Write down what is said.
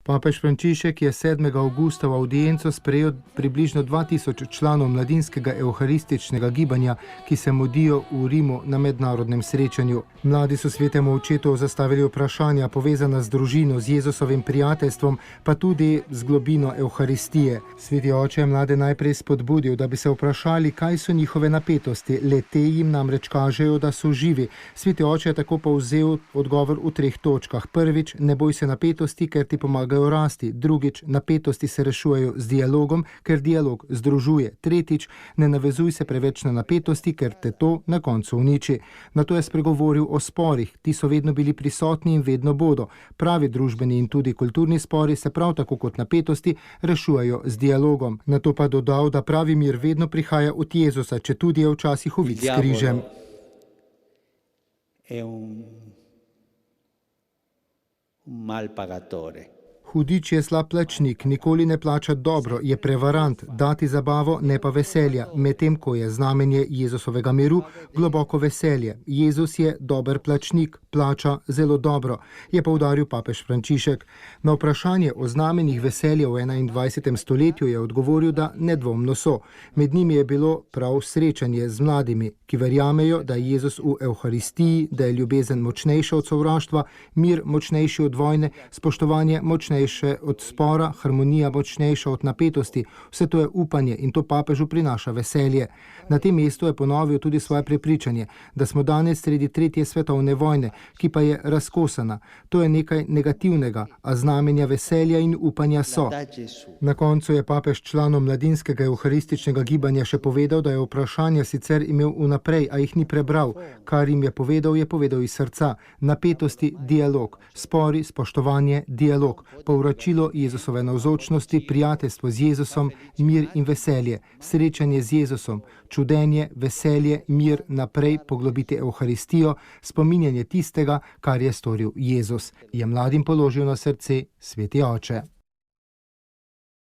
Papež Frančišek je 7. avgusta v avdienco sprejel približno 2000 članov mladinskega evharističnega gibanja, ki se mudijo v Rimu na mednarodnem srečanju. Mladi so svetemu očetu zastavili vprašanja povezana z družino, z Jezusovim prijateljstvom, pa tudi z globino evharistije. Sveti oče je mlade najprej spodbudil, da bi se vprašali, kaj so njihove napetosti. Le te jim namreč kažejo, da so živi. Sveti oče je tako povzel odgovor v 3 točkah. Prvič, ne boj se napetosti, ker ti pomagajo rasti. Drugič, napetosti se rešujejo z dialogom, ker dialog združuje. Tretjič, ne navezuj se preveč na napetosti, ker te to na koncu uniči. Nato je spregovoril o sporih. Ti so vedno bili prisotni in vedno bodo. Pravi družbeni in tudi kulturni spori se prav tako kot napetosti rešujejo z dialogom. Nato pa dodal, da pravi mir vedno prihaja od Jezusa, četudi je včasih ovit s križem. Mal pagatore. Hudič je slab plačnik, nikoli ne plača dobro, je prevarant, dati zabavo, ne pa veselja, medtem ko je znamenje Jezusovega miru globoko veselje. Jezus je dober plačnik, plača zelo dobro, je poudaril papež Frančišek. Na vprašanje o znamenjih veselja v 21. stoletju je odgovoril, da nedvomno so. Med njimi je bilo prav srečanje z mladimi, ki verjamejo, da je Jezus v evharistiji, da je ljubezen močnejša od sovraštva, mir močnejši od vojne, spoštovanje močnejše od spora, harmonija močnejša od napetosti. Vse to je upanje in to papežu prinaša veselje. Na tem mestu je ponovil tudi svoje prepričanje, da smo danes sredi 3. svetovne vojne, ki pa je razkosana. To je nekaj negativnega, a znamenja veselja in upanja so. Na koncu je papež članom mladinskega evharističnega gibanja še povedal, da je vprašanja sicer imel vnaprej, a jih ni prebral. Kar jim je povedal iz srca. Napetosti, dialog. Spori, spoštovanje, dialog. Povračilo Jezusove navzočnosti, prijateljstvo z Jezusom, mir in veselje. Srečanje z Jezusom. Čudenje, veselje, mir, naprej poglobiti evharistijo, spominjanje tistega, kar je storil Jezus. Je mladim položil na srce sveti oče.